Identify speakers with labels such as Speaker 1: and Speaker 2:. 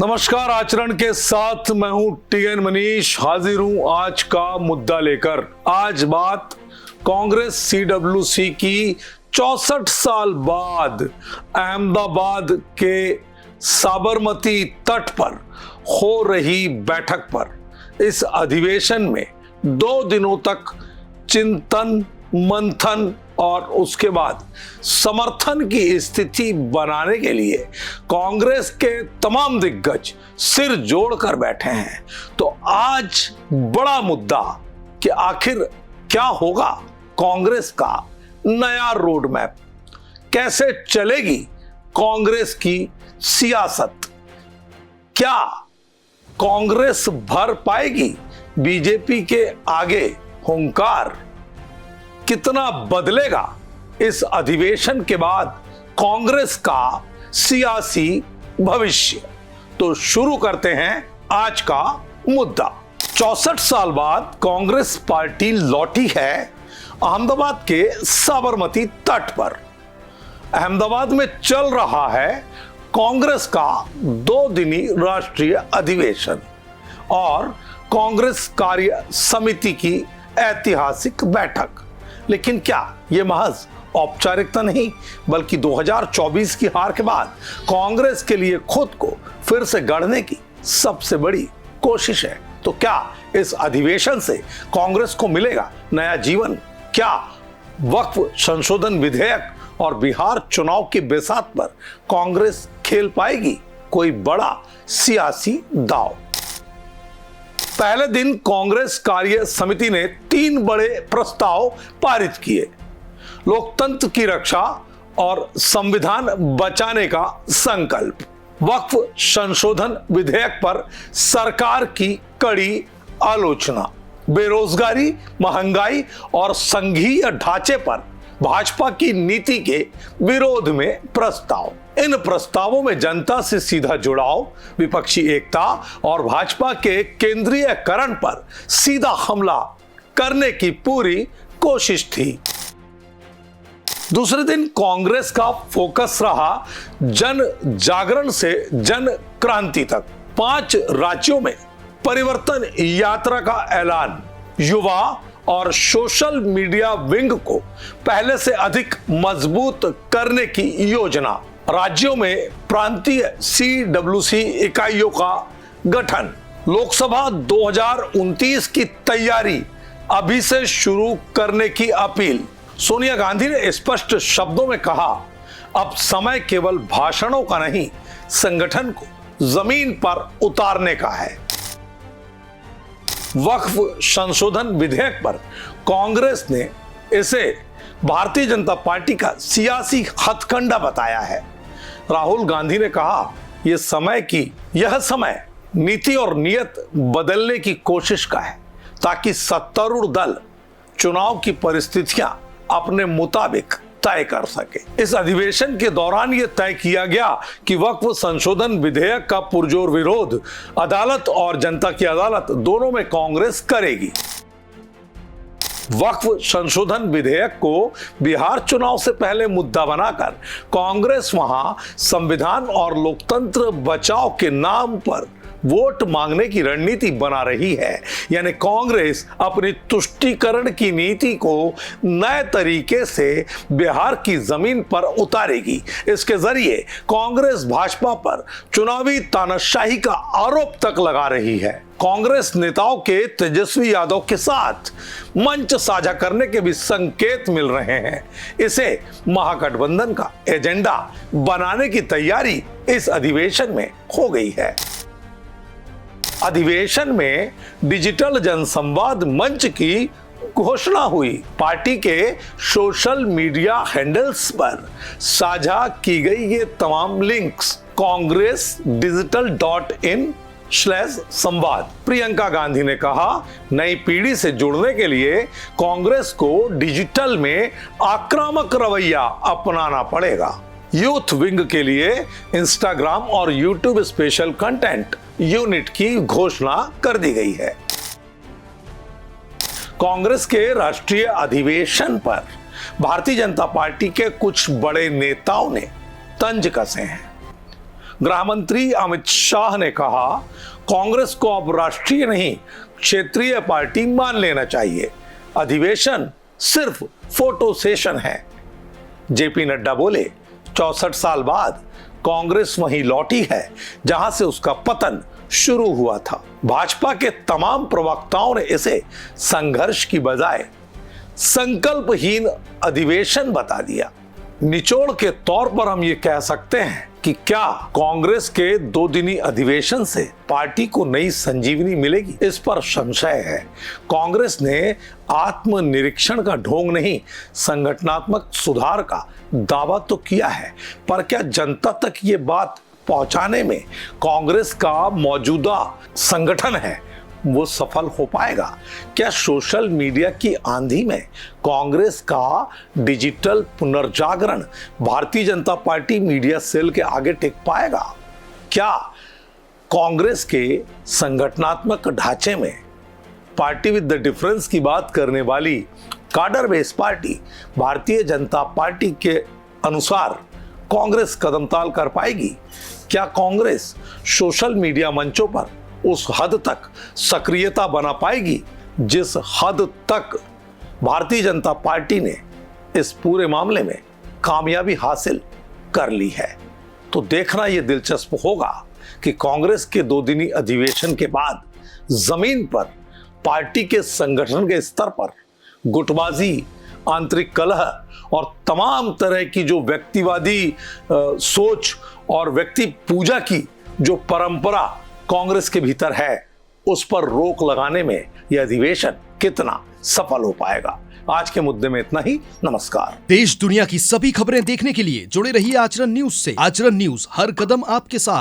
Speaker 1: नमस्कार। आचरण के साथ मैं हूं टीएन मनीष, हाजिर हूं आज का मुद्दा लेकर। आज बात कांग्रेस सीडब्ल्यूसी की 64 साल बाद अहमदाबाद के साबरमती तट पर हो रही बैठक पर। इस अधिवेशन में 2 दिनों तक चिंतन मंथन और उसके बाद समर्थन की स्थिति बनाने के लिए कांग्रेस के तमाम दिग्गज सिर जोड़कर बैठे हैं। तो आज बड़ा मुद्दा कि आखिर क्या होगा कांग्रेस का नया रोड मैप, कैसे चलेगी कांग्रेस की सियासत, क्या कांग्रेस भर पाएगी बीजेपी के आगे हुंकार, कितना बदलेगा इस अधिवेशन के बाद कांग्रेस का सियासी भविष्य। तो शुरू करते हैं आज का मुद्दा। 64 साल बाद कांग्रेस पार्टी लौटी है अहमदाबाद के साबरमती तट पर। अहमदाबाद में चल रहा है कांग्रेस का 2 दिनी राष्ट्रीय अधिवेशन और कांग्रेस कार्य समिति की ऐतिहासिक बैठक। लेकिन क्या यह महज औपचारिकता नहीं, बल्कि 2024 की हार के बाद कांग्रेस के लिए खुद को फिर से गढ़ने की सबसे बड़ी कोशिश है। तो क्या इस अधिवेशन से कांग्रेस को मिलेगा नया जीवन? क्या वक्फ संशोधन विधेयक और बिहार चुनाव की बिसात पर कांग्रेस खेल पाएगी कोई बड़ा सियासी दांव? पहले दिन कांग्रेस कार्य समिति ने 3 बड़े प्रस्ताव पारित किए। लोकतंत्र की रक्षा और संविधान बचाने का संकल्प, वक्फ संशोधन विधेयक पर सरकार की कड़ी आलोचना, बेरोजगारी, महंगाई और संघीय ढांचे पर भाजपा की नीति के विरोध में प्रस्ताव। इन प्रस्तावों में जनता से सीधा जुड़ाव, विपक्षी एकता और भाजपा के केंद्रीयकरण पर सीधा हमला करने की पूरी कोशिश थी। दूसरे दिन कांग्रेस का फोकस रहा जन जागरण से जन क्रांति तक। 5 राज्यों में परिवर्तन यात्रा का ऐलान, युवा और सोशल मीडिया विंग को पहले से अधिक मजबूत करने की योजना, राज्यों में प्रांतीय सीडब्ल्यूसी इकाइयों का गठन, लोकसभा 2029 की तैयारी अभी से शुरू करने की अपील। सोनिया गांधी ने स्पष्ट शब्दों में कहा, अब समय केवल भाषणों का नहीं, संगठन को जमीन पर उतारने का है। वक्फ संशोधन विधेयक पर कांग्रेस ने इसे भारतीय जनता पार्टी का सियासी हथकंडा बताया है। राहुल गांधी ने कहा, यह समय नीति और नियत बदलने की कोशिश का है ताकि सत्तारूढ़ दल चुनाव की परिस्थितियां अपने मुताबिक तय कर सके। इस अधिवेशन के दौरान यह तय किया गया कि वक्फ संशोधन विधेयक का पुरजोर विरोध अदालत और जनता की अदालत दोनों में कांग्रेस करेगी। वक्फ संशोधन विधेयक को बिहार चुनाव से पहले मुद्दा बनाकर कांग्रेस वहां संविधान और लोकतंत्र बचाव के नाम पर वोट मांगने की रणनीति बना रही है। यानी कांग्रेस अपनी तुष्टीकरण की नीति को नए तरीके से बिहार की जमीन पर उतारेगी। इसके जरिए कांग्रेस भाजपा पर चुनावी तानाशाही का आरोप तक लगा रही है। कांग्रेस नेताओं के तेजस्वी यादव के साथ मंच साझा करने के भी संकेत मिल रहे हैं। इसे महागठबंधन का एजेंडा बनाने की तैयारी इस अधिवेशन में हो गई है। अधिवेशन में डिजिटल जनसंवाद मंच की घोषणा हुई। पार्टी के सोशल मीडिया हैंडल्स पर साझा की गई ये तमाम लिंक्स congressdigital.in/संवाद। प्रियंका गांधी ने कहा, नई पीढ़ी से जुड़ने के लिए कांग्रेस को डिजिटल में आक्रामक रवैया अपनाना पड़ेगा। यूथ विंग के लिए इंस्टाग्राम और यूट्यूब स्पेशल कंटेंट यूनिट की घोषणा कर दी गई है। कांग्रेस के राष्ट्रीय अधिवेशन पर भारतीय जनता पार्टी के कुछ बड़े नेताओं ने तंज कसे हैं। गृह मंत्री अमित शाह ने कहा, कांग्रेस को अब राष्ट्रीय नहीं क्षेत्रीय पार्टी मान लेना चाहिए, अधिवेशन सिर्फ फोटो सेशन है। जेपी नड्डा बोले, 64 साल बाद कांग्रेस वहीं लौटी है जहां से उसका पतन शुरू हुआ था। भाजपा के तमाम प्रवक्ताओं ने इसे संघर्ष की बजाय संकल्पहीन अधिवेशन बता दिया। निचोड़ के तौर पर हम ये कह सकते हैं कि क्या कांग्रेस के 2 दिनी अधिवेशन से पार्टी को नई संजीवनी मिलेगी? इस पर संशय है। कांग्रेस ने आत्मनिरीक्षण का ढोंग नहीं, संगठनात्मक सुधार का दावा तो किया है, पर क्या जनता तक ये बात पहुंचाने में कांग्रेस का मौजूदा संगठन है वो सफल हो पाएगा? क्या सोशल मीडिया की आंधी में कांग्रेस का डिजिटल पुनर्जागरण Bharatiya Janata party media cell के आगे टिक पाएगा? क्या कांग्रेस के संगठनात्मक ढांचे में पार्टी विद द डिफरेंस की बात करने वाली cadre base party Bharatiya Janata party के अनुसार कांग्रेस कदमताल कर पाएगी? क्या कांग्रेस सोशल मीडिया मंचों पर उस हद तक सक्रियता बना पाएगी जिस हद तक भारतीय जनता पार्टी ने इस पूरे मामले में कामयाबी हासिल कर ली है? तो देखना यह दिलचस्प होगा कि कांग्रेस के 2 दिनी अधिवेशन के बाद जमीन पर पार्टी के संगठन के स्तर पर गुटबाजी, आंतरिक कलह और तमाम तरह की जो व्यक्तिवादी सोच और व्यक्ति पूजा की जो परंपरा कांग्रेस के भीतर है, उस पर रोक लगाने में यह अधिवेशन कितना सफल हो पाएगा। आज के मुद्दे में इतना ही। नमस्कार।
Speaker 2: देश दुनिया की सभी खबरें देखने के लिए जुड़े रहिए आचरण न्यूज से। आचरण न्यूज, हर कदम आपके साथ।